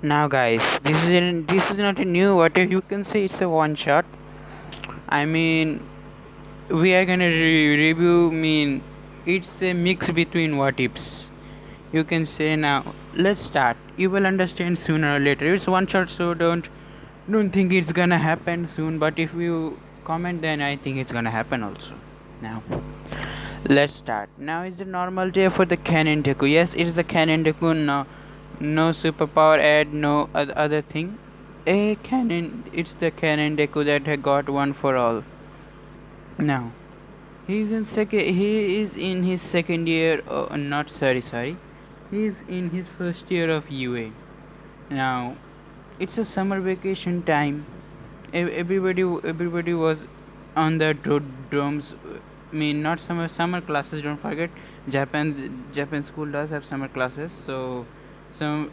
Now, guys, this is not a new. What you can say it's a one shot. I mean, we are gonna review. It's a mix between what ifs. You can say now. Let's start. You will understand sooner or later. It's one shot, so don't think it's gonna happen soon. But if you comment, then I think it's gonna happen also. Now, let's start. Now is the normal day for the Canon Deku. Yes, it's the Canon Deku. No superpower add, no other thing. A Canon, it's the Canon Deku that had got one for all. Now he is in his second year. Not sorry. He is in his first year of UA. Now it's a summer vacation time. Everybody was on the dorms. Not summer classes. Don't forget, Japan school does have summer classes. So some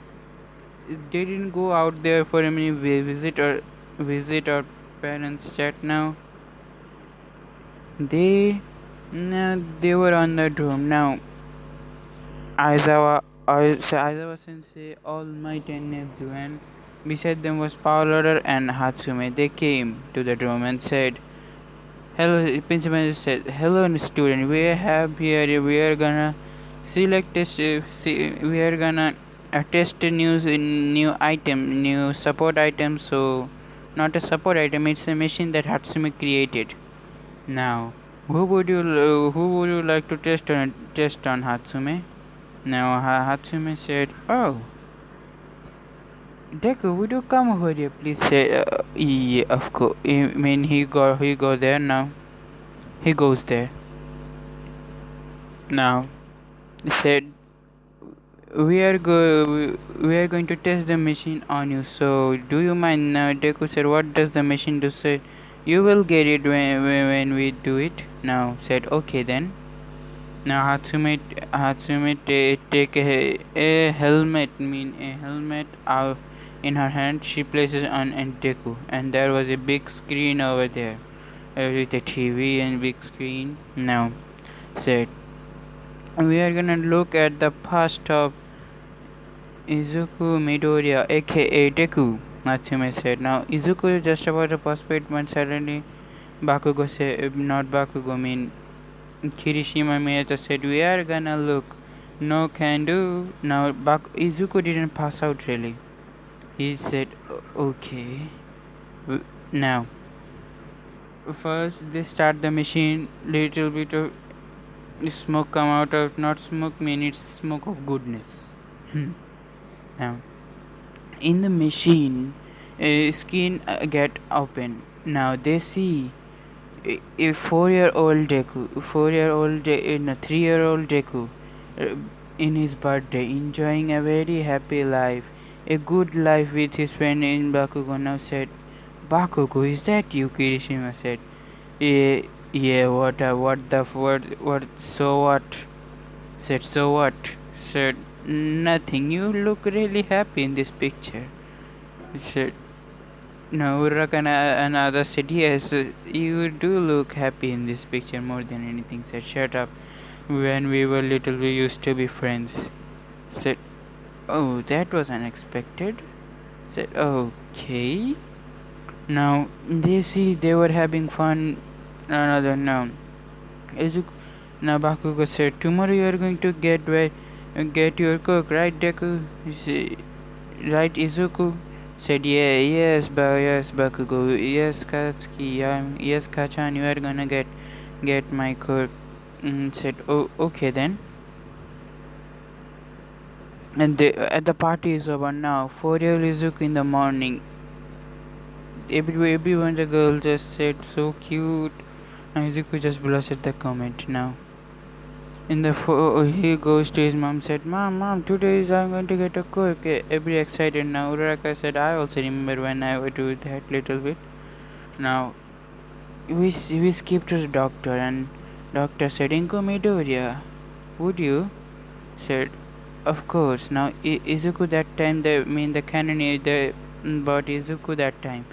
they didn't go out there for any visit or parents chat. Now they they were on the dorm. Now Aizawa Sensei, All Might and Nezu, and beside them was Paoloder and Hatsume. They came to the room and said, "Hello." Principal said, "Hello, student. We are gonna select test. We are gonna test a new item, new support item. So, not a support item. It's a machine that Hatsume created. Now, who would you like to test on Hatsume?" Now Hatsume said, "Oh, Deku, would you come over here, please?" Say, "Yeah, of course." He go there now. He goes there now. He said, We are going to test the machine on you. So do you mind?" Now Deku said, "What does the machine do?" Said, "You will get it when we do it." Now said, "Okay then." Now Hatsume take a helmet, out in her hand. She places on Deku, and there was a big screen over there, with a TV and big screen. Now said, "We are gonna look at the past of Izuku Midoriya, aka Deku." Natsume said. Now Izuku is just about to participate when suddenly Bakugo said, not Bakugo, Kirishima Miyata said, "We are gonna look." No can do. Now Izuku didn't pass out really. He said, "Okay." Now first they start the machine. Little bit of smoke come out of, not smoke, it's smoke of goodness. Now in the machine, skin get open. Now they see a 4-year-old Deku, 3-year-old Deku, uh, in his birthday, enjoying a very happy life, a good life with his friend in Bakugo. Now said, "Bakugo, is that you?" Kirishima said, "Yeah, what, so what?" Said, "So what?" Said, "Nothing, you look really happy in this picture." Said, "No, Urakana," another said, "Yes, you do look happy in this picture more than anything." Said, "Shut up. When we were little, we used to be friends." Said, "Oh, that was unexpected." Said, "Okay." Now they see they were having fun. Another noun. Now Bakugo said, "Tomorrow you are going to get your cook, right, Deku?" Right, Izuku? Said, "Yeah, yes, Bakugo, yes, Katsuki, yes, Kachan, you are gonna get my cook." Said, "Oh, okay then." And at the party is over now. 4-year Izuku in the morning. Everyone, the girl just said, "So cute." Now Izuku just blushed at the comment. Now he goes to his mom, said, Mom, today I'm going to get a cook." Every excited now. Uraraka said, "I also remember when I would do that little bit." Now we skip to the doctor, and doctor said, "Inko Midoriya, would you?" Said, "Of course." Now Izuku that time, the canon is the but Izuku that time,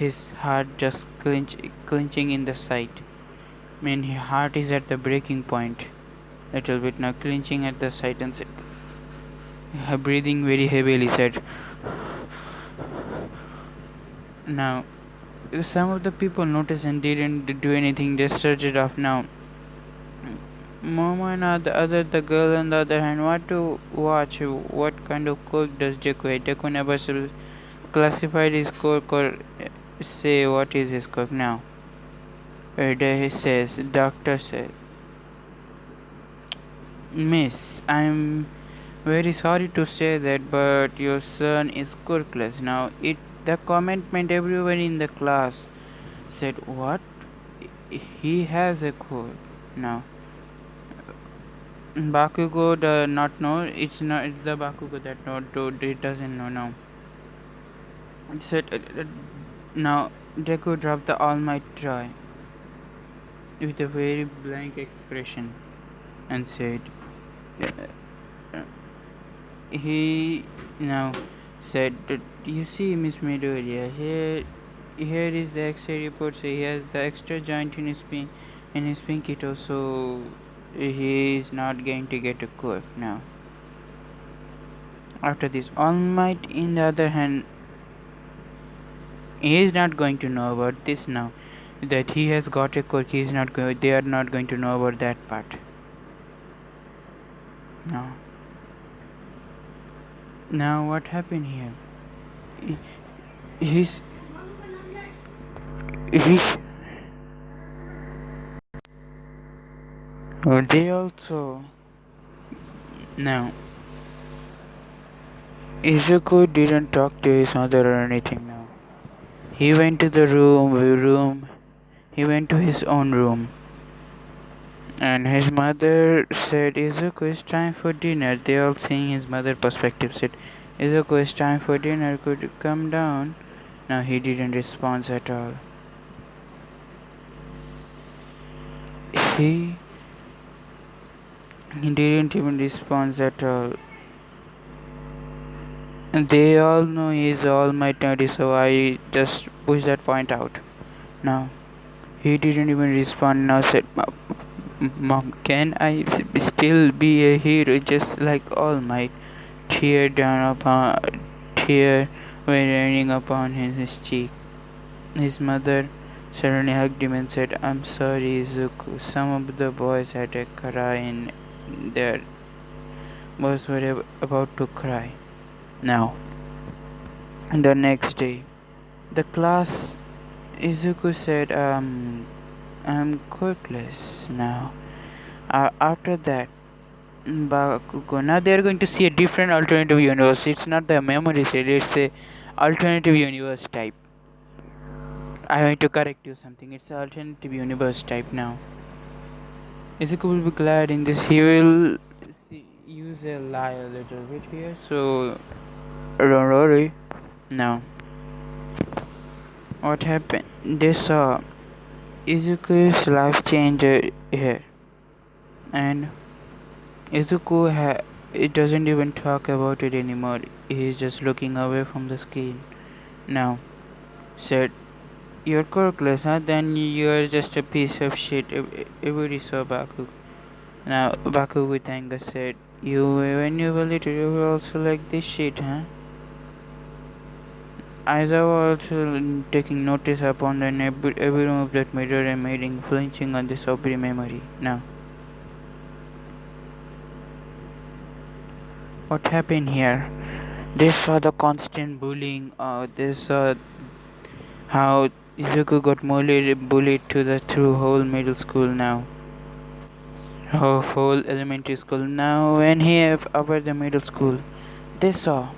his heart just clenching in the side. His heart is at the breaking point. Little bit now, clenching at the side, and said, breathing very heavily, said, Now, some of the people noticed and didn't do anything, they searched it off. Now, Mama and the girl on the other hand, want to watch what kind of cook does Deku eat. Deku never classified his cook or say what is his cook now. There he says, doctor said, Miss, I'm very sorry to say that, but your son is quirkless. Now, the comment meant everyone in the class said, what? He has a quirk. Now, Bakugo does not know. It's not. It's the Bakugo that not do. It doesn't know now. It said, now Deku dropped the All Might toy with a very blank expression and said, he now said, you see, Miss Midoriya, here is the X-ray report. So he has the extra joint in his pinky toe, so he is not going to get a quirk now. After this, All Might, in the other hand, he is not going to know about this now. That he has got a quirk, he is not going. They are not going to know about that part. No. Now what happened here? He's he's. They also now. Izuku didn't talk to his mother or anything now. He went to the room. He went to his own room. And his mother said, Izuku, it's time for dinner. They all seeing his mother perspective said, Izuku, it's time for dinner. Could you come down? Now he didn't respond at all. He didn't even respond at all. They all know he is all might naughty, so I just push that point out. Now he didn't even respond. Now said, Mom, can I still be a hero just like All Might? Tear were raining upon his cheek. His mother suddenly hugged him and said, I'm sorry, Izuku. Some of the boys had a cry in their boys were about to cry. Now, the next day, the class, Izuku said, I'm quirkless now. After that, Bakugo. Now they are going to see a different alternative universe. It's not the memory set, it's a alternative universe type. I have to correct you something. It's an alternative universe type now. Izuku will be glad in this. He will use a lie a little bit here, so don't worry. Now, what happened? They saw Izuku's life change here, and Izuku it doesn't even talk about it anymore. He's just looking away from the screen. Now, said, you're quirkless, huh? Then you're just a piece of shit. Everybody saw Bakugo. Now, Bakugo with anger said, when you were little, you were also like this shit, huh? Aizawa also taking notice upon every move that Midoriya made, flinching on the sobering memory. Now, what happened here? They saw the constant bullying. They saw how Izuku got bullied through whole middle school now. Whole elementary school. Now, when he over the middle school, they saw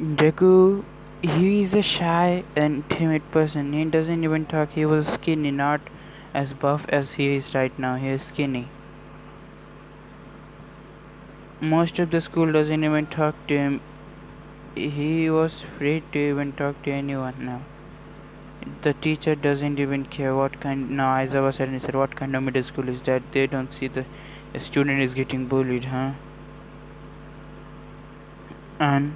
Deku. He is a shy and timid person. He doesn't even talk. He was skinny, not as buff as he is right now. He is skinny. Most of the school doesn't even talk to him. He was afraid to even talk to anyone now. The teacher doesn't even care what kind. Now, Aizawa suddenly said, what kind of middle school is that? They don't see the student is getting bullied, huh? And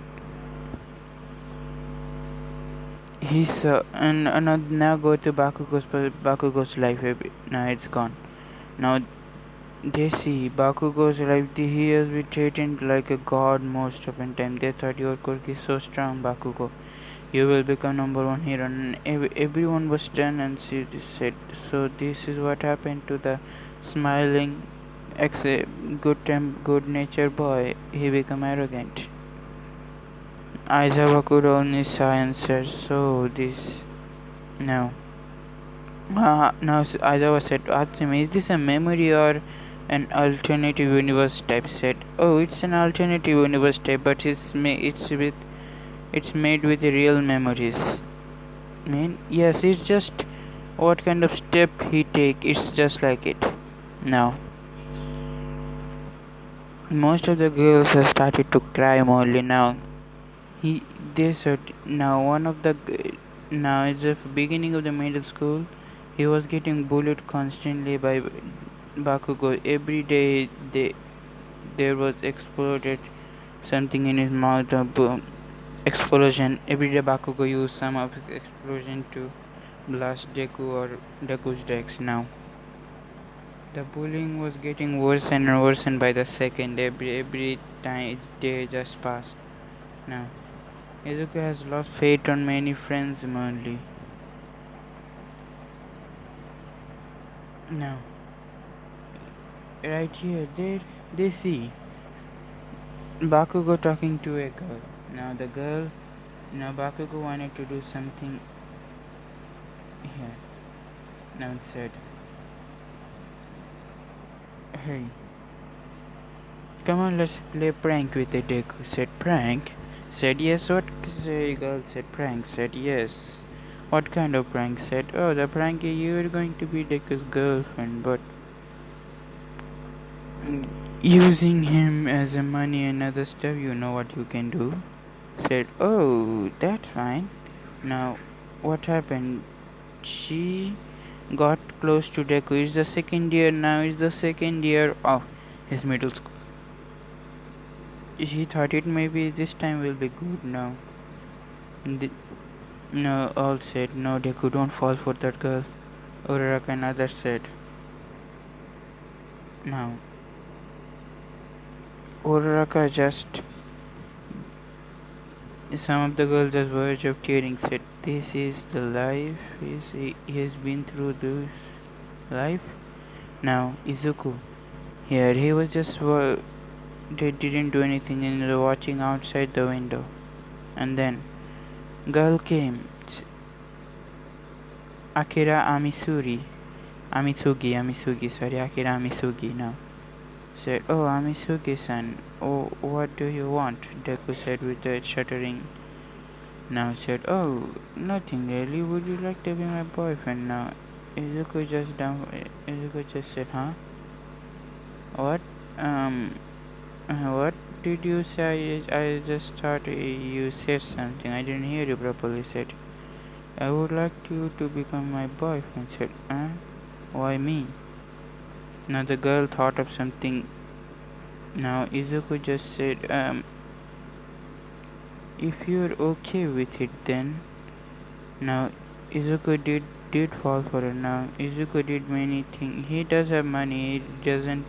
he's and now go to Bakugo's life. Now it's gone. Now They see Bakugo's life. He has been treated like a god most of the time. They thought your quirk is so strong, Bakugo. You will become number one hero. And everyone was stunned and she said, "So this is what happened to the smiling, good natured boy. He became arrogant." Aizawa could only sigh and said, "So this no." Now Aizawa said, "Atsumi, is this a memory or an alternative universe type?" Said, "Oh, it's an alternative universe type, but it's made with real memories." Yes, it's just what kind of step he take. It's just like it. Now, most of the girls have started to cry only now. He they said now one of the now it's the beginning of the middle school. He was getting bullied constantly by Bakugo. Every day there was exploded something in his mouth. A boom explosion. Every day Bakugo used some of his explosion to blast Deku or Deku's decks. Now the bullying was getting worse and worse, and by the second, every time day just passed. Now Izuku has lost faith on many friends only. Now right here they see Bakugo talking to a girl. Now Bakugo wanted to do something here. Now it said, "Hey, come on, let's play prank with a Deku." Said, "Prank?" Said, "Yes." What? Say girl said, "Prank." Said, "Yes." What kind of prank? Said, "Oh, the prank is you are going to be Deku's girlfriend, but using him as a money and other stuff. You know what you can do." Said, "Oh, that's fine." Now, what happened? She got close to Deku. It's the second year now. It's the second year of his middle school. She thought it maybe this time will be good now. No, all said, "No, Deku, don't fall for that girl." Uraraka and others said, "Now, Uraraka just." Some of the girls just verge of tearing said, "This is the life he has been through this life." Now, Izuku. Here, he was just they didn't do anything and they were watching outside the window. And then, girl came. Akira Amisugi, sorry, Akira Amisugi now. Said, "Oh, Amisugi-san, oh, what do you want?" Deku said with a shuddering. Now said, "Oh, nothing really. Would you like to be my boyfriend now?" Izuku just said, "Huh? What? What did you say? I just thought you said something. I didn't hear you properly." Said, "I would like you to become my boyfriend." Said, "Huh? Why me?" Now the girl thought of something. Now Izuku just said, "If you're okay with it, then." Now Izuku did fall for her. Now Izuku did many things. He does have money. He doesn't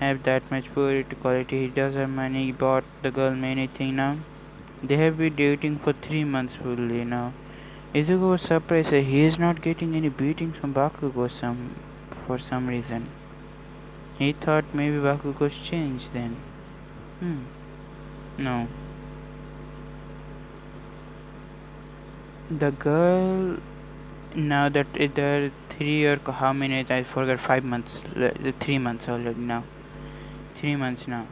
have that much poor quality. He does have money. He bought the girl many things. Now they have been dating for 3 months fully. Now Izuku was surprised that he is not getting any beatings from Bakugo for some reason. He thought maybe Bakugo's changed then. No. The girl now that the 3 or how many I forgot 5 months, 3 months already now. 3 months now.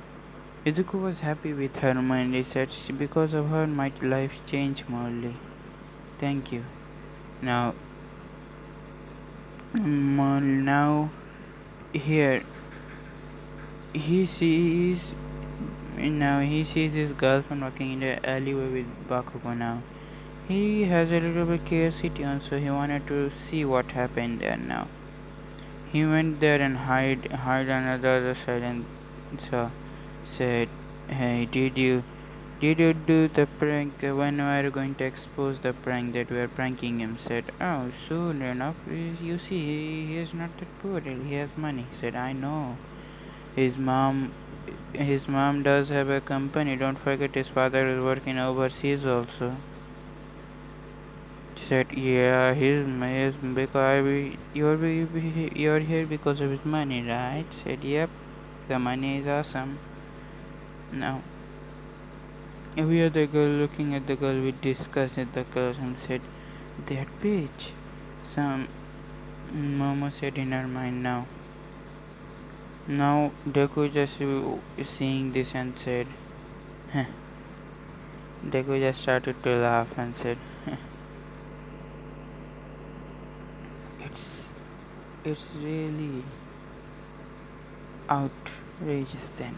Izuku was happy with her mind. He said, "Because of her, my life changed morely. Thank you." Now, now here he sees his girlfriend walking in the alleyway with Bakugo now. He has a little bit curiosity on, so he wanted to see what happened there now. He went there and hide on the other side and said, "Hey, did you do the prank? When are you going to expose the prank that we are pranking him?" Said, "Oh, soon enough. You see, he is not that poor. He has money." Said, "I know. His mom his mom does have a company. Don't forget his father is working overseas also. She said, yeah, he's because you're here because of his money, right? Said, yep, the money is awesome. Now, we are the girl looking at the girl we discussed at the class and said, that bitch. Some Momo said in her mind now. Now, Deku just seeing this and said, huh. Deku just started to laugh and said, huh. it's it's really outrageous then.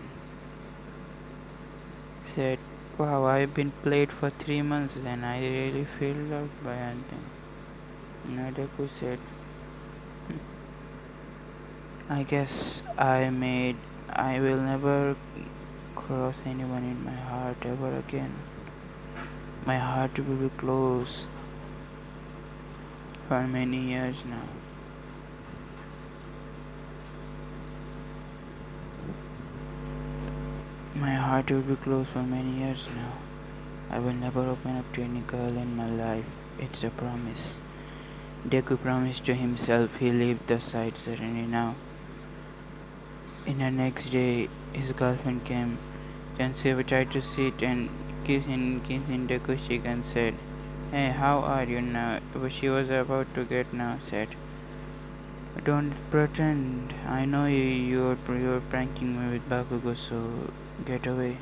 Said, wow, I've been played for 3 months then. I really feel loved by anything. Deku said, I guess I will never cross anyone in my heart ever again. My heart will be closed for many years now. My heart will be closed for many years now. I will never open up to any girl in my life. It's a promise. Deku promised to himself he left the side suddenly now. In the next day, his girlfriend came. Jansiva tried to sit and kiss in Deku's cheek and said, hey, how are you now? But she was about to get now, said, don't pretend. I know you're pranking me with Bakugo, so get away.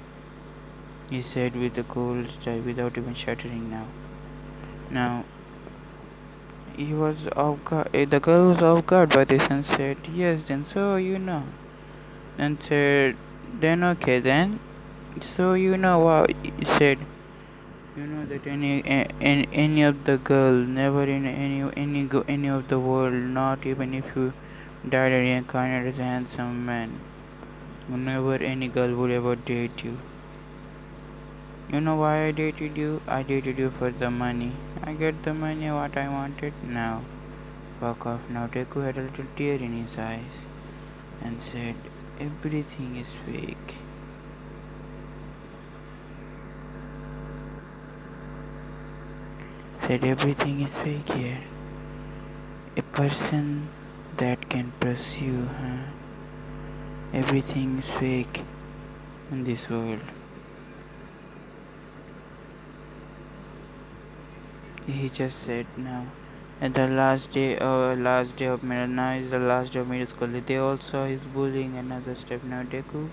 He said with a cold style without even shuddering now. Now, he was off guard. The girl was off guard by this and said, yes, then so you know. And said, then okay then. So you know what he said. You know that any of the girl, never in any of the world, not even if you died reincarnated as a handsome man, never any girl would ever date you. You know why I dated you? I dated you for the money. I get the money what I wanted now. Fuck off now. Deku had a little tear in his eyes and said, everything is fake. Said everything is fake here. A person that can pursue, huh? Everything is fake in this world. He just said now. At the last day of middle now is the last day of middle school. They all saw his bullying another step now. Deku.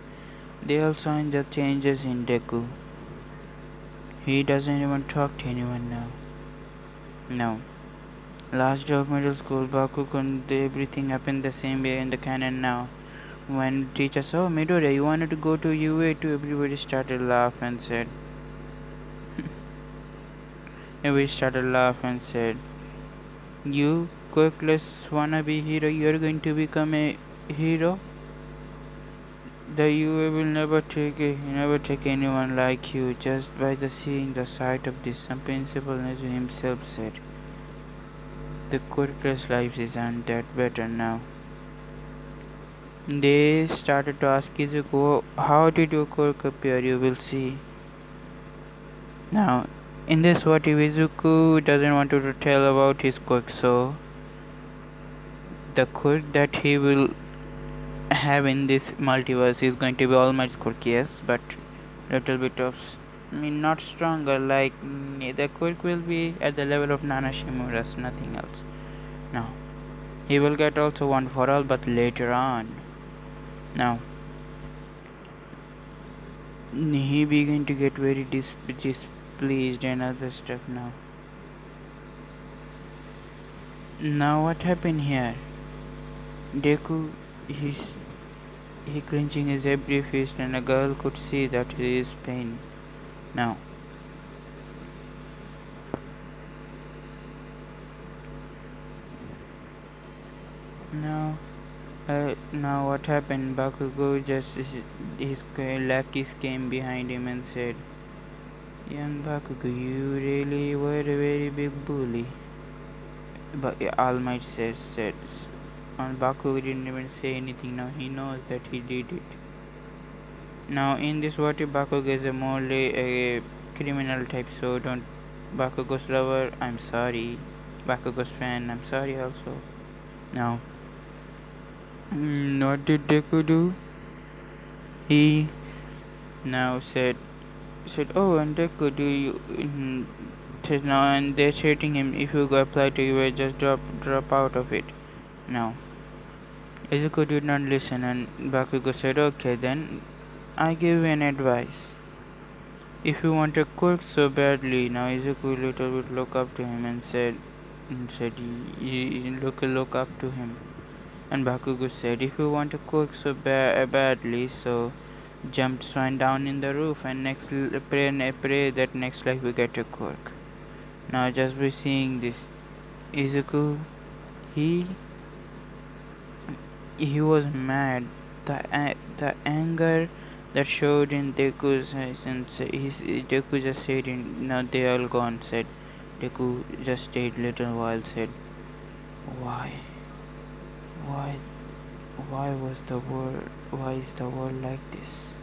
They all saw the changes in Deku. He doesn't even talk to anyone now. No. Last day of middle school, Bakugo, everything happened the same way in the canon now. When teacher saw Midoriya, you wanted to go to UA too, everybody started laugh and said, you quirkless wannabe hero, you're going to become a hero? The UA will never take anyone like you just by the seeing the sight of this. Some principal himself said, the quirkless life isn't that better now. They started to ask Izuku, how did your quirk appear? You will see. Now, in this what if Izuku doesn't want to tell about his quirk, so the quirk that he will have in this multiverse is going to be All Might's quirk, yes, but little bit of, not stronger, like the quirk will be at the level of Nana Shimura's, nothing else. Now, he will get also one for all, but later on. Now, he began to get very displeased and other stuff now. Now what happened here? Deku, he clenching his every fist and a girl could see that he is pain. Now now what happened? Bakugo just his lackeys came behind him and said, young Bakugo, you really were a very big bully. But All Might said, and Bakugo didn't even say anything. Now he knows that he did it. Now in this what if Bakugo is a morally a criminal type, so don't Bakugo's lover, I'm sorry. Bakugo's fan, I'm sorry also. Now what did Deku do? He now said, oh, and Deku, do you said now, and they're treating him, if you go apply to you, just drop out of it. Now Izuku did not listen, and Bakugo said, okay, then I give you an advice. If you want a quirk so badly, now Izuku little bit look up to him and said, look up to him. And Bakugo said, if you want a quirk so badly, so jump Swan down in the roof and pray that next life we get a quirk. Now just by seeing this, Izuku, he he was mad. The anger that showed in Deku's eyes, and Deku just said, now they all gone. Said Deku just stayed little while. Said, why, why, why is the world like this?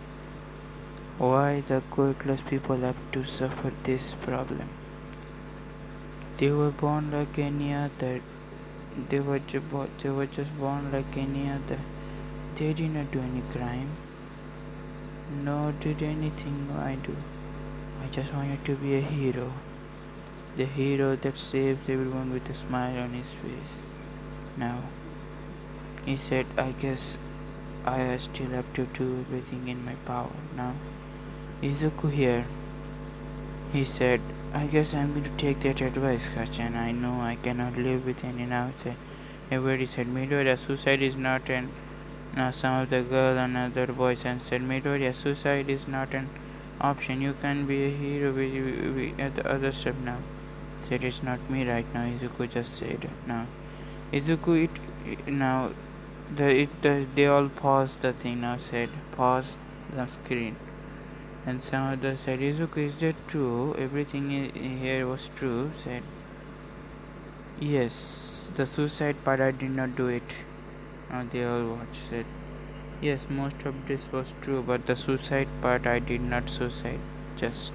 Why the quirkless people have to suffer this problem? They were born like any other. They were just born like any other. They did not do any crime, nor did anything I do. I just wanted to be a hero. The hero that saves everyone with a smile on his face. Now, he said, I guess I still have to do everything in my power. Now, Izuku here. He said, I guess I'm going to take that advice, Kachan. I know I cannot live with any now. Everybody said, Midoriya, suicide is not an. Now some of the girl and other boys and said, Midoriya, suicide is not an option. You can be a hero with the other stuff now. Said, it's not me right now. Izuku just said. Now, Izuku, now they all paused the thing. Now said, pause the screen. And some others said, Izuku, is that true? Everything here was true. Said, yes, the suicide part I did not do it. Now they all watched. Said, yes, most of this was true, but the suicide part I did not suicide. Just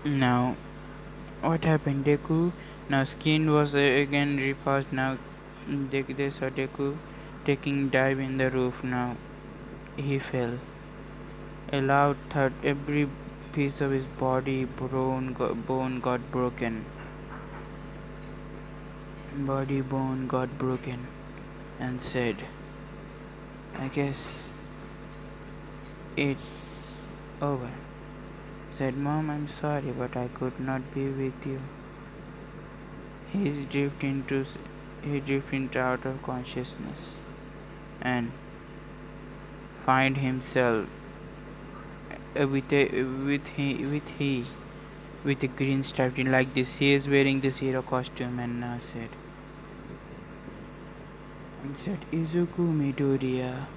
now, what happened? Deku. Now skin was again repassed. Now they saw Deku taking dive in the roof. Now he fell. A loud thud. Every piece of his bone got broken. Body bone got broken, and said, I guess it's over. Said, Mom, I'm sorry, but I could not be with you. He drifted into out of consciousness and find himself with a green stripe like this. He is wearing this hero costume and now said, Izuku Midoriya,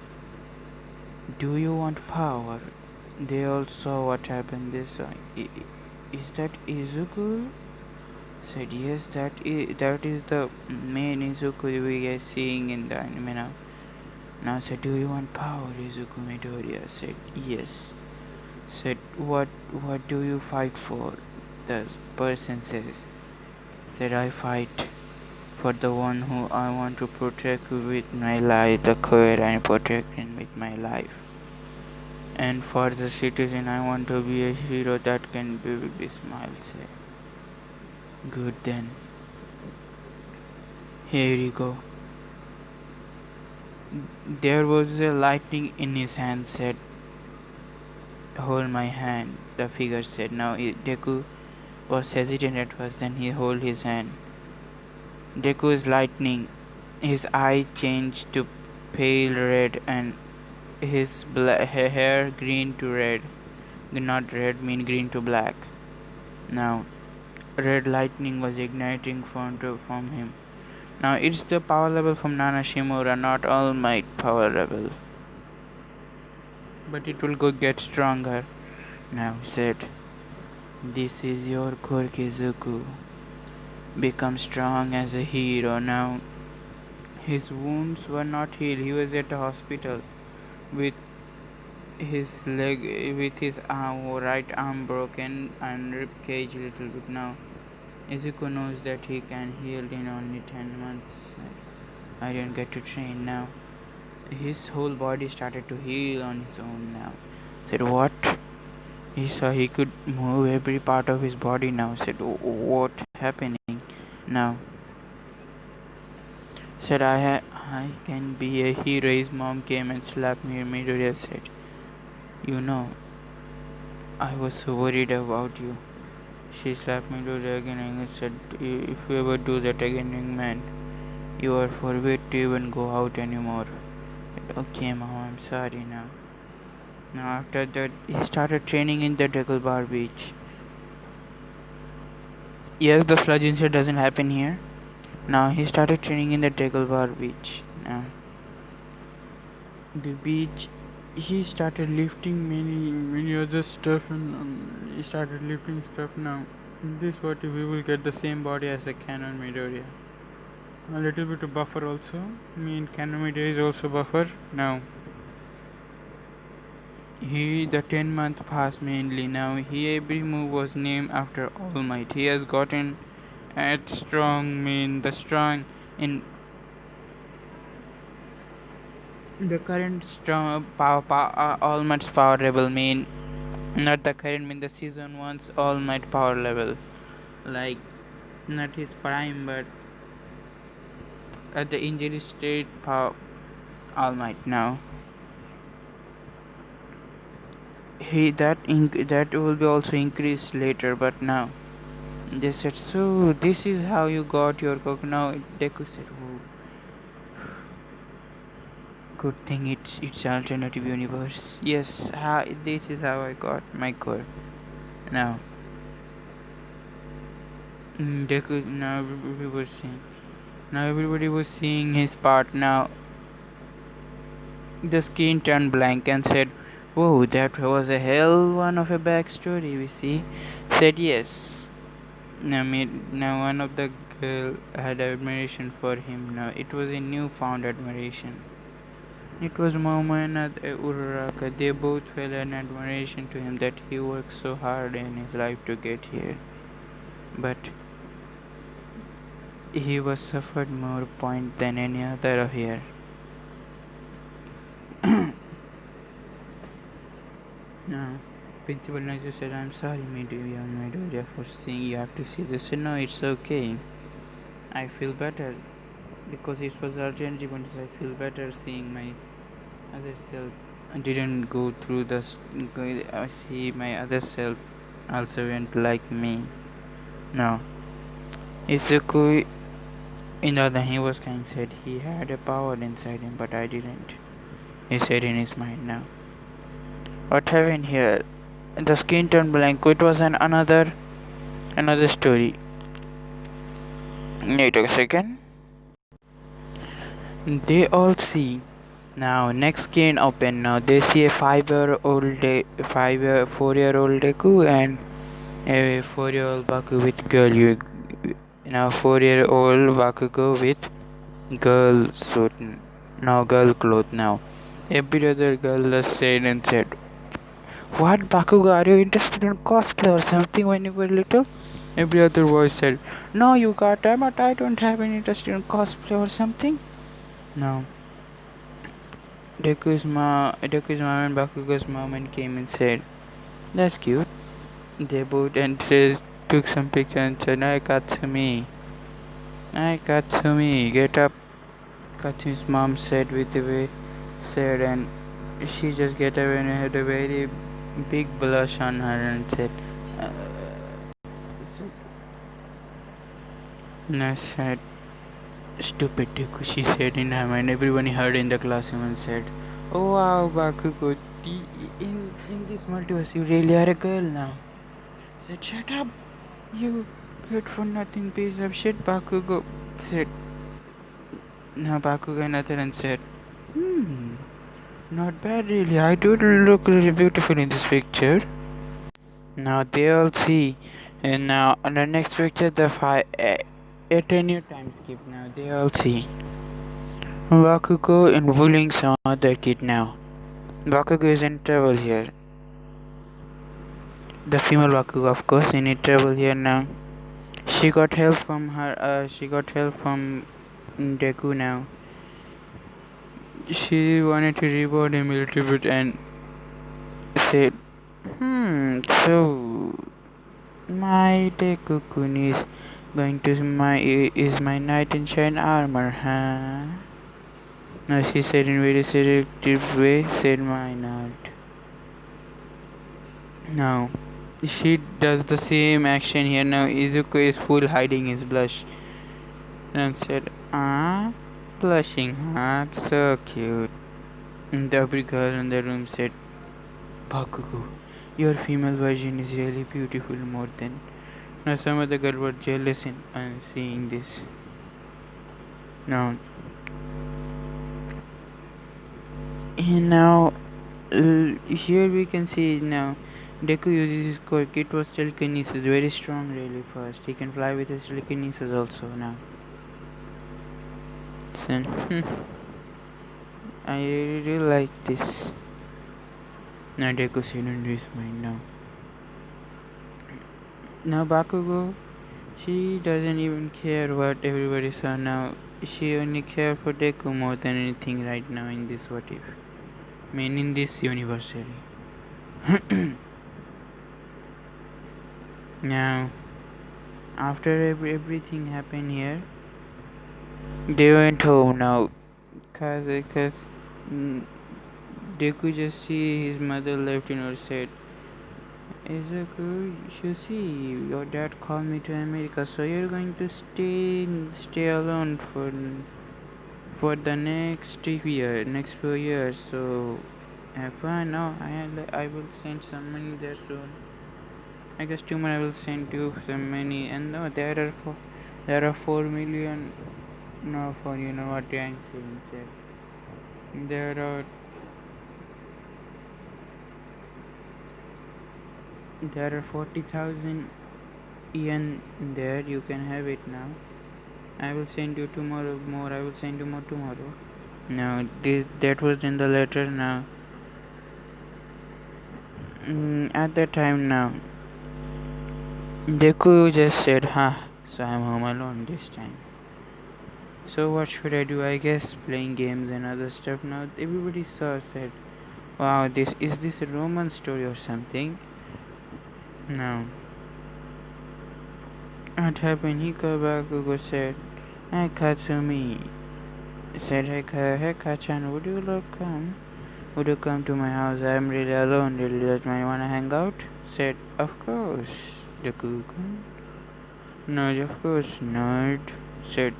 do you want power? They all saw what happened. They saw, is that Izuku? Said, yes, that is the main Izuku we are seeing in the anime now. Now said, do you want power, Izuku Midoriya? Said, yes. Said, what do you fight for? The person said, I fight for the one who I want to protect with my life, the queer and protect him with my life. And for the citizen, I want to be a hero that can be with a smile. Say, good then. Here you go. There was a lightning in his hand. Said, hold my hand. The figure said. Now Deku was hesitant at first. Then he held his hand. Deku is lightning. His eye changed to pale red and his hair green to red. Not red mean green to black. Now red lightning was igniting from him. Now it's the power level from Nana Shimura, not All Might power level. But it will get stronger. Now said, this is your quirk, Izuku. Become strong as a hero. Now his wounds were not healed. He was at the hospital. with with his right arm broken and rib cage little bit. Now Izuku knows that he can heal in only 10 months. I didn't get to train now. His whole body started to heal on its own now. Said what? He saw he could move every part of his body now. Said what happening now? Said I can be a hero. His mom came and slapped me. Midoriya said, you know, I was so worried about you. She slapped Midoriya again and said, if you ever do that again, young man, you are forbid to even go out anymore. Said, okay, mom, I'm sorry now. Now after that, he started training in the Bar beach. Yes, the sludge incident doesn't happen here. Now he started training in the Bar beach. Now the beach, he started lifting many other stuff, and he started lifting stuff. Now in this what we will get the same body as the Canon Midoriya. A little bit of buffer also. Canon Midoriya is also buffer. Now the 10-month pass mainly. Now every move was named after All Might. He has gotten at strong the strong in the current strong All Might's power level not the current the season 1's All Might power level, like not his prime but at the injury state power All Might. Now that will be also increased later, but now they said, so this is how you got your coke. Now Deku said, oh, good thing it's alternative universe. Yes, this is how I got my core. Now Deku, now we were seeing, now everybody was seeing his part. Now the screen turned blank and said, whoa, that was a hell one of a backstory. We see said yes. Now one of the girl had admiration for him. Now it was a newfound admiration. It was Momo and Uraraka. They both felt an admiration to him that he worked so hard in his life to get here. But he was suffered more point than any other here. Now, Principal Naiju said, I'm sorry, Midoriya, for seeing you have to see this. Said, no, it's okay. I feel better because it was urgent event. I feel better seeing my other self. I didn't go through this. I see my other self also went like me. Now, Izuku, in the other, he was kind said he had a power inside him, but I didn't. He said in his mind. Now, what happened here? The screen turned blank. It was another story. Wait a second. They all see. Now next screen open. Now they see a 4-year-old Deku and a 4-year-old Baku with girl. Now 4-year-old Bakugo with girl suit. Now girl clothes. Now every other girl said and said, what, Bakugo, are you interested in cosplay or something when you were little? Every other voice said, no, you got time, but I don't have any interest in cosplay or something. Now Deku's mom and Bakugo's mom and came and said, that's cute. They both and took some picture and said, Hi Katsumi, get up. Katsumi's mom said with a way sad, and she just get up and had a very big blush on her and said, said, stupid Deku, she said in her mind. Everyone heard in the classroom and said, oh wow, Bakugo, in this multiverse you really are a girl now. Said, shut up, you good for nothing piece of shit. Bakugo said, now Bakugo another and said, not bad really, I do look really beautiful in this picture. Now they all see, and now on the next picture the 10-year time skip. Now they all see Bakugo and bullying some other kid. Now Bakugo is in trouble here. The female Bakugo, of course, in trouble here now. She got help from her. She got help from Deku now. She wanted to reward him a little bit and said, so my Deku-kun is going to my knight in shine armor, huh? Now she said in very seductive way, said my knight. Now she does the same action here. Now Izuku is full hiding his blush and said, blushing, huh? So cute. And the other girl in the room said, Bakugo, your female version is really beautiful more than. Now some other girl were jealous in seeing this. Now, now here we can see now Deku uses his quirk. It was telekinesis, very strong, really fast. He can fly with his telekinesis also now. So, I really like this. Now Deku said into his mind now. Now Bakugo, she doesn't even care what everybody saw now. She only cares for Deku more than anything right now in this what if. I mean in this universe. Now, after everything happened here, they went home now. Cause Deku just see his mother left in her said, Izuku, you see, your dad called me to America, so you're going to stay alone for the next 4 years. So have fun. Now I will send some money there soon. I guess tomorrow I will send you some money. And no, there are 4 million. No, for you know what I'm saying, sir. There are 40,000 yen there. You can have it now. I will send you tomorrow more. I will send you more tomorrow. Now that was in the letter. Now at that time now Deku just said, so I'm home alone this time. So what should I do? I guess playing games and other stuff. Now everybody said, wow, is this a Roman story or something? No. What happened? Bakugo said, hey Katsumi. Said, hey Kachan, would you come to my house? I'm really alone. Really, you wanna hang out? Said, of course, Deku-kun. No, of course not. Said,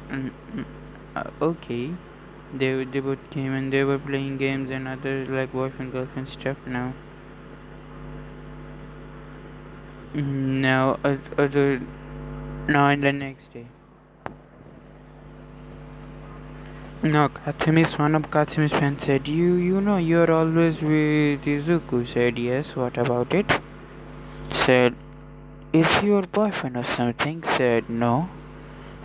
okay. They both came and they were playing games and other like boyfriend girlfriend stuff now. Now in the next day. No, one of Katsumi's friends said, you know you're always with Izuku. Said, yes, what about it? Said, is he your boyfriend or something? Said, no.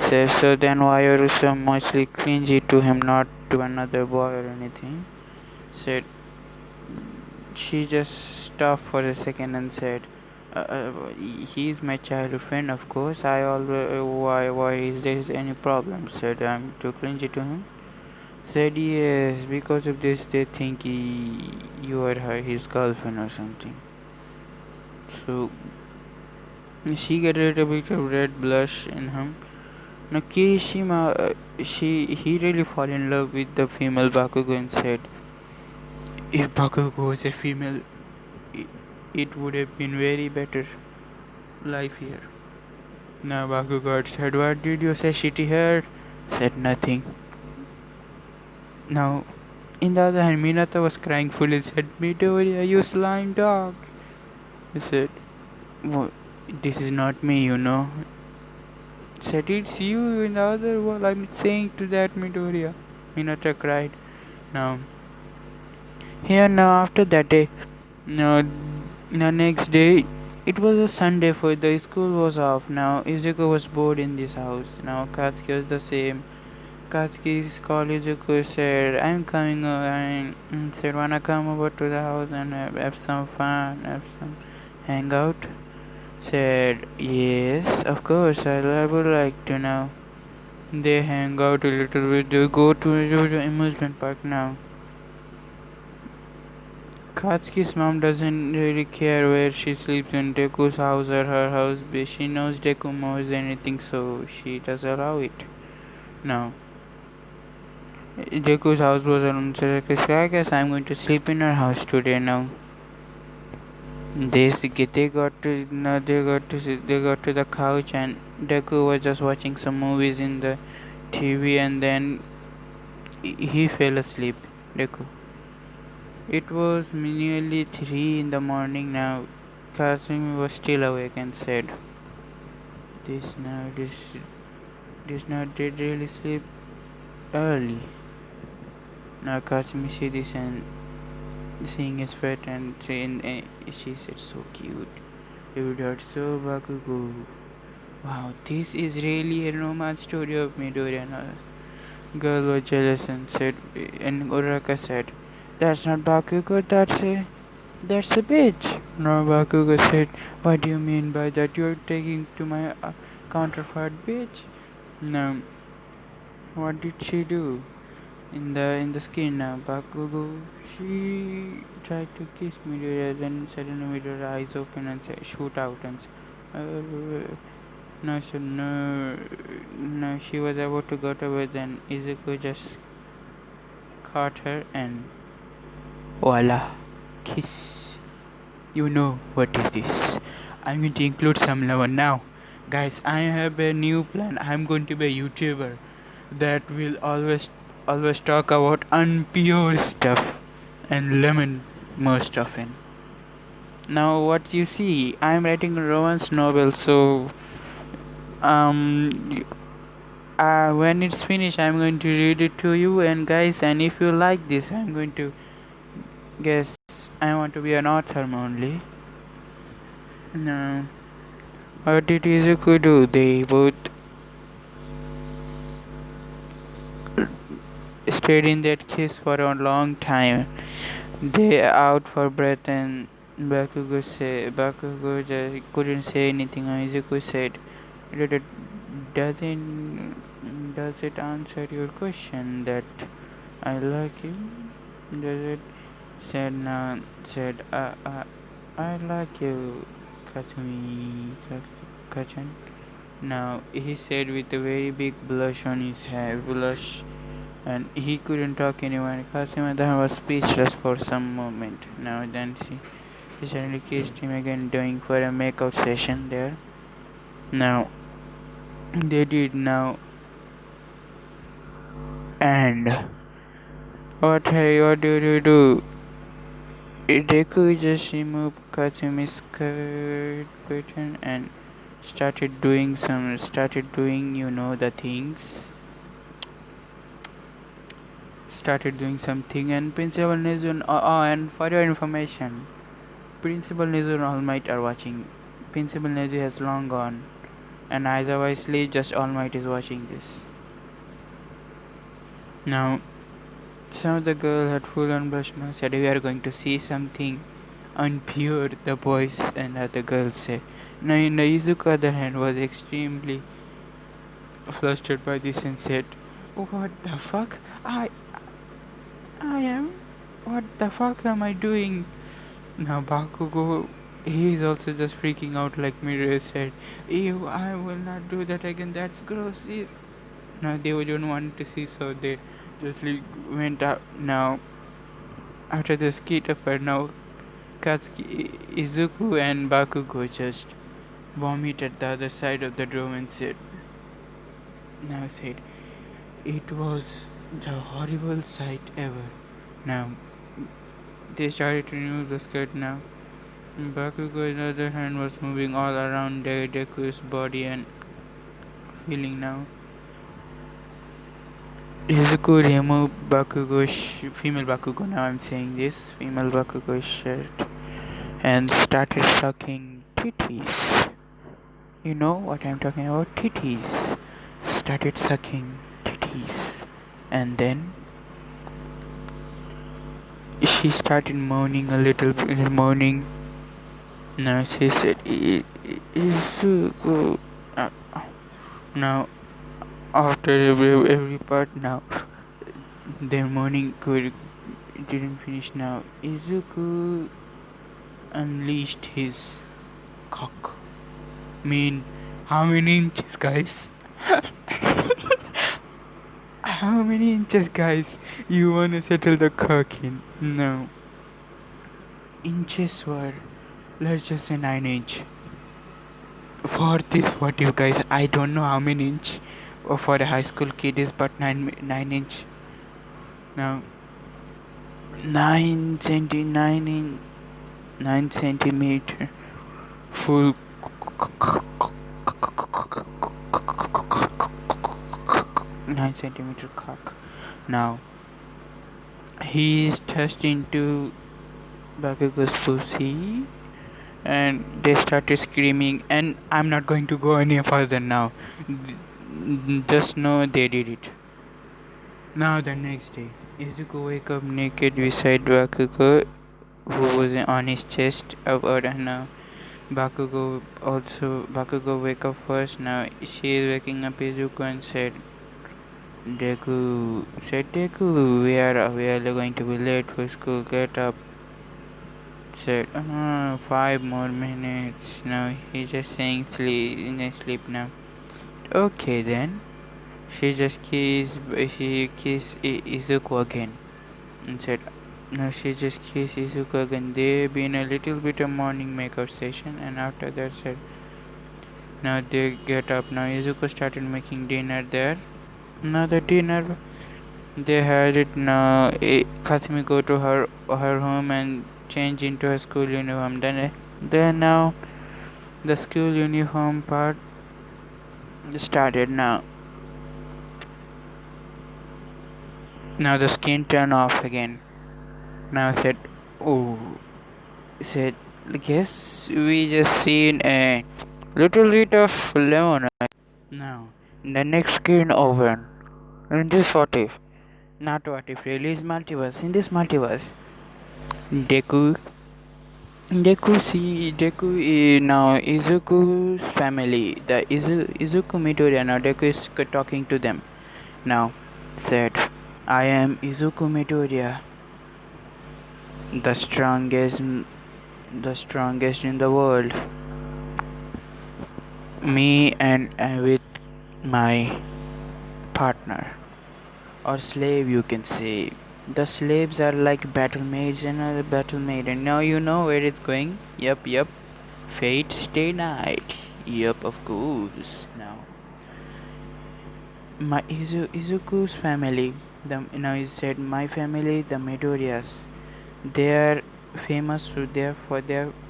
Said, so then why are you so muchly clingy to him, not to another boy or anything? Said, she just stopped for a second and said, he's my childhood friend, of course. I always why is there any problem? Said, I'm too clingy to him. Said, yes, because of this they think you are his girlfriend or something. So she get a little bit of red blush in him. Now Kirishima, he really fall in love with the female Bakugo and said, if Bakugo was a female, it would have been very better life here. Now Bakugo said, what did you say, shitty hair? Said, nothing. Now, in the other hand, Minato was crying full and said, Midoriya, you slime dog. He said, well, this is not me, you know. Said, it's you in the other world. I'm saying to that Midoriya. Minato cried. Now after that day, the next day, it was a Sunday for the school was off. Now Izuku was bored in this house. Now Katsuki was the same. Katsuki's college said, I'm coming over and said, wanna come over to the house and have some fun, have some hangout? Said, yes, of course, I would like to now. They hang out a little bit, they go to the amusement park now. Katsuki's mom doesn't really care where she sleeps in Deku's house or her house, but she knows Deku more than anything, so she does allow it. Now, Deku's house was alone, so I guess I'm going to sleep in her house today now. They got to no, they got to the couch and Deku was just watching some movies in the TV and then he fell asleep. Deku. It was nearly 3 in the morning now. Kasumi was still awake and said, "This now, this now did really sleep early." Now Kasumi see this and seeing his pet and she said, "So cute. You got so Bakugo. Wow, this is really a romance story of Midori and her." Girl was jealous and said, and Uraka said, "That's not Bakugo, that's a bitch." No, Bakugo said, "What do you mean by that? You're taking to my counterpart bitch?" No, what did she do? In the skin now, Bakugo, she tried to kiss Midoriya, then suddenly Midoriya's eyes open and shoot out and no, so no, she was about to go to bed, then Izuku just caught her and voila, kiss. You know what is this? I'm going to include some love now. Guys, I have a new plan. I'm going to be a YouTuber that will always talk about unpure stuff and lemon most often. Now what you see, I'm writing a romance novel, so um when it's finished I'm going to read it to you, and guys, and if you like this I'm going to guess I want to be an author only. No, what did Izuku do? They both stayed in that kiss for a long time. They out for breath and Bakugo just couldn't say anything. Izuku said, "Does it does it answer your question that I like him? Does it?" Said no. Said I like you, Kachan. Now he said with a very big blush on his hair, and he couldn't talk anymore. Kasima was speechless for some moment. Now then she suddenly kissed him again, doing for a makeout session there. Now they did now, and what did you do? Deku just removed Katsumi's skirt button and started doing the things. Started doing something, and Principal Nizun. And for your information, Principal Nizu and All Might are watching. Principal Nizu has long gone, and Aiza wisely just All Might is watching this. Now, some of the girls had full on blush now said, "We are going to see something unpure," the boys and other girls said. Now, Izuku, on the other hand, was extremely flustered by this and said, "What the fuck? I am? What the fuck am I doing?" Now Bakugo, he is also just freaking out like Mirai said, "Ew, I will not do that again, that's gross." Now they don't want to see, so they just went out. Now after the skit appeared, now Katsuki, Izuku and Bakugo just vomit at the other side of the room and said, "It was the horrible sight ever." Now they started to remove the skirt now. Bakugo, on the other hand, was moving all around Deku's body and feeling now. Izuku removed female Bakugo, now I'm saying this, female Bakugo's shirt and started sucking titties. You know what I'm talking about? Titties. Started sucking titties. And then she started moaning a little bit, moaning. Now she said, Izuku. Uh, Now, after every part, now their moaning didn't finish. Now, Izuku unleashed his cock. Mean, how many inches, guys? How many inches, guys? You wanna settle the cock in? No. Inches were, let's just say 9 inch. For this, what you guys? I don't know how many inch for a high school kid is, but 9 inch. Now, 9 centimeter full 9 centimeter cock. Now he is thrust into Bakugo's pussy, and they started screaming. And I'm not going to go any further now. Just know they did it. Now the next day, Izuku wake up naked beside Bakugo, who was on his chest. Now Bakugo wake up first. Now she is waking up Izuku and Deku, we are going to be late for school. Get up. Said, 5 more minutes. Now he's just saying sleep in his sleep now. Okay then. She kissed Izuku again and said, no, she just kissed Izuku again. They been a little bit of morning makeup session, and after that said, now they get up. Now Izuku started making dinner there. Now the dinner they had it. Now Kasumi go to her home and change into her school uniform. Then now the school uniform part started. Now the skin turned off again. Now oh, said, guess we just seen a little bit of lemon. Now the next skin open. In this what if? Not what if, really is multiverse. In this multiverse, Deku now Izuku's family, the Izuku Midoriya, now Deku is talking to them. Now said, I am Izuku Midoriya, the strongest in the world. Me and with my partner or slave, you can say. The slaves are like battle maids and other battle maid, and now you know where it's going. Yup. Fate stay night. Yup, of course. Now my Izuku's family. Now he said, my family, the Midoriyas. They are famous for their.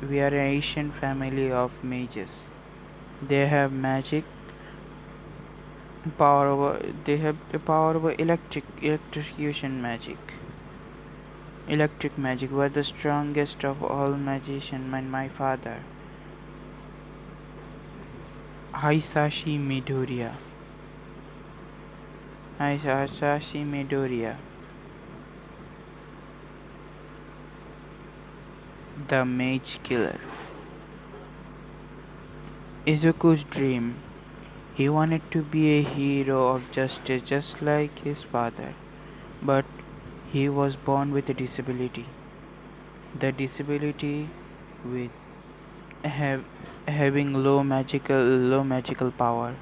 We are an Asian family of mages. They have magic power over. They have the power over electric magic were the strongest of all magicians. My father, Hisashi Midoriya, the mage killer. Izuku's dream. He wanted to be a hero of justice just like his father, but he was born with a disability. The disability with having low magical power.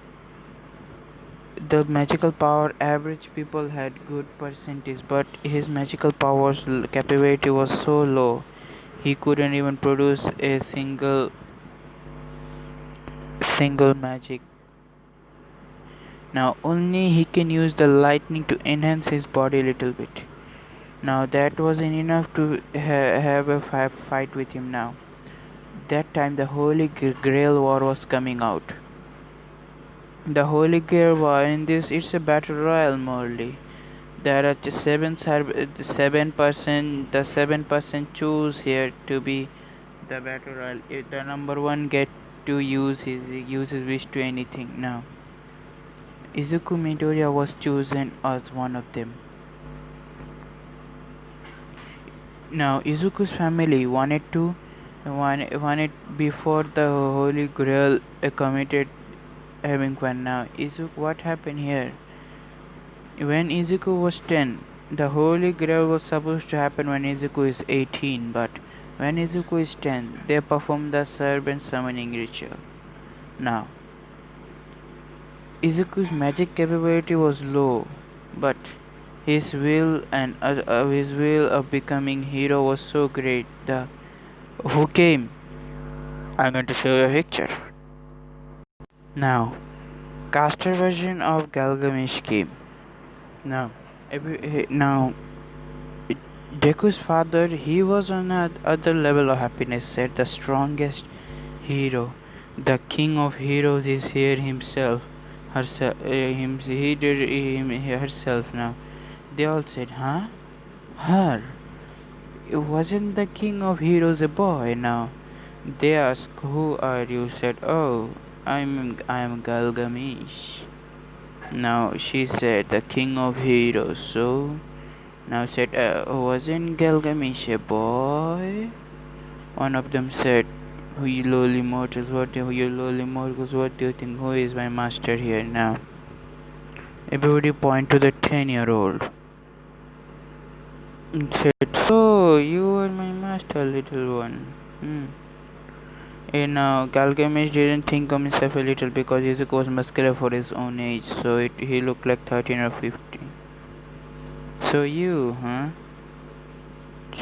The magical power, average people had good percentage, but his magical powers capability was so low he couldn't even produce a single magic. Now only he can use the lightning to enhance his body a little bit. Now that wasn't enough to have a fight with him. Now that time the Holy Grail War was coming out. The Holy Grail War, in this it's a battle royal morally. There are just 7%. The 7% choose here to be the battle royal. If the number one get to use his wish to anything. Now Izuku Midoriya was chosen as one of them. Now, Izuku's family wanted before the Holy Grail committed having fun. Now, Izuku, what happened here? When Izuku was 10, the Holy Grail was supposed to happen when Izuku is 18, but when Izuku is 10, they perform the serpent summoning ritual. Now, Izuku's magic capability was low, but his will of becoming hero was so great. The who came? I'm going to show you a picture. Now, caster version of Galgamesh came. Now, now Deku's father, he was on another level of happiness. Said the strongest hero, the king of heroes, is here himself. He did him herself. Now, they all said, "Huh? Her? Wasn't the king of heroes a boy?" Now, they asked, "Who are you?" Said, "Oh, I'm Galgamesh." Now she said, "The king of heroes." So now said, "Wasn't Gilgamesh a boy?" One of them said, you lowly mortals, what do you think? Who is my master here now?" Everybody point to the 10-year-old and said, "So you are my master, little one." And now Gilgamesh didn't think of himself a little because Izuku was muscular for his own age, so he looked like 13 or 15. "So you, huh?"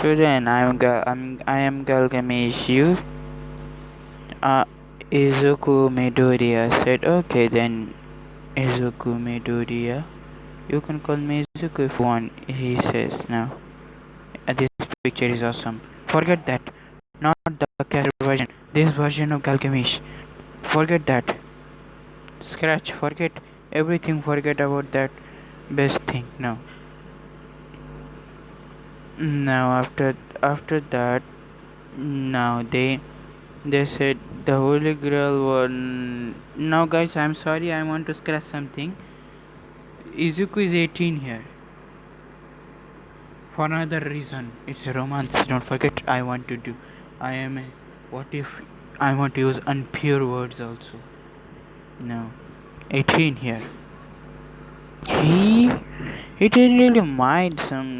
"So then I am Gilgamesh. You?" Uh, Izuku Midoriya said, "Okay then, Izuku Midoriya. You can call me Izuku if you want," he says. Now, this picture is awesome. Forget that. Not the character version. This version of Gilgamesh. Forget that. Scratch. Forget everything. Forget about that best thing. Now, after that, now they said the Holy Grail one. Now, guys, I'm sorry. I want to scratch something. Izuku is 18 here. For another reason, it's a romance. Don't forget, I want to do. I am a. What if I want to use unpure words also? No, 18 here. He he didn't really mind some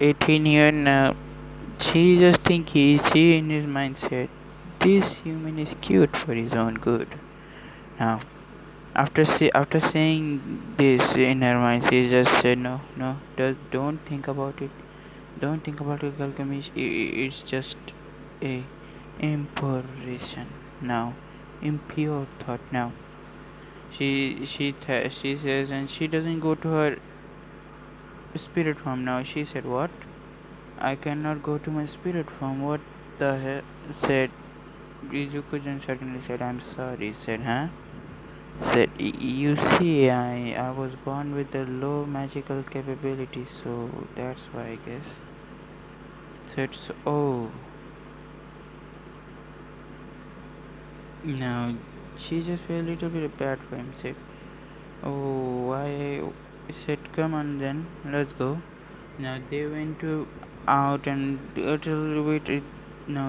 18 here. No, she just think she in his mindset. This human is cute for his own good. Now, after saying this in her mind, she just said, "No, don't think about it. Don't think about it, Gilgamesh. It's just a imperson now, impure thought." Now, she says, and she doesn't go to her spirit form. Now she said, "What? I cannot go to my spirit form. What the hell?" Said Izuku-jun suddenly said, "I'm sorry." Said, "Huh?" Said, "You see, I was born with a low magical capability, so that's why I guess." Said, "So, oh." Now she just felt a little bit bad for him. Said, "Oh, why?" Said, "Come on then, let's go." Now they went to out and a little bit. Now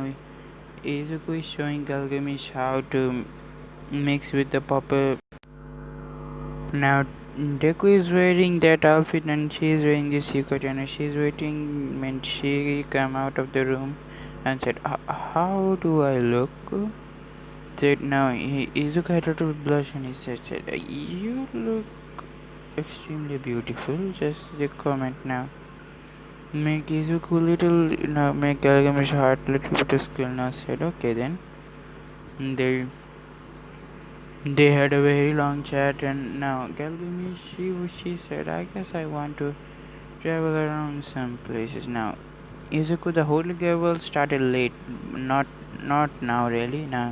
Izuku is showing Gilgamesh how to mix with the popper. Now Deku is wearing that outfit and she is wearing this secret and she's waiting when she come out of the room and said, "How do I look?" Said, now Izuku had a little blush and he said, "You look extremely beautiful. Just the comment now." Make Izuku little, make Gilgamesh heart little bit skill. Now said, "Okay then." They had a very long chat and now Gilgamesh, she said, "I guess I want to travel around some places." Now Izuku, the Holy Grail started late, not now really. Now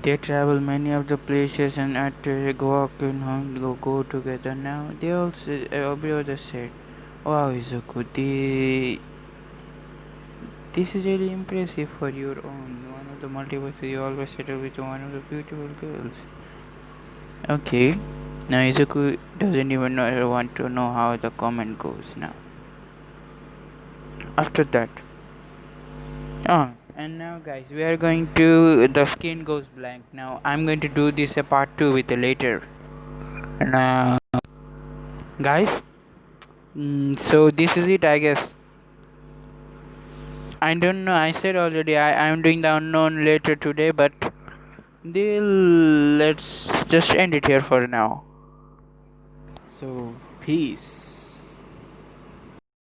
they travel many of the places and at go and go together. Now they also Obioda said, "Wow, Izuku, this is really impressive for your own one of the multiverse. You always settle with one of the beautiful girls." Okay. Now Izuku doesn't even want to know how the comment goes now. After that. Oh, and now guys, we are going to the skin goes blank. Now I'm going to do this a part 2 with a later. Now, guys, so this is it, I guess. I don't know. I said already I'm doing the unknown later today, but let's just end it here for now. So peace.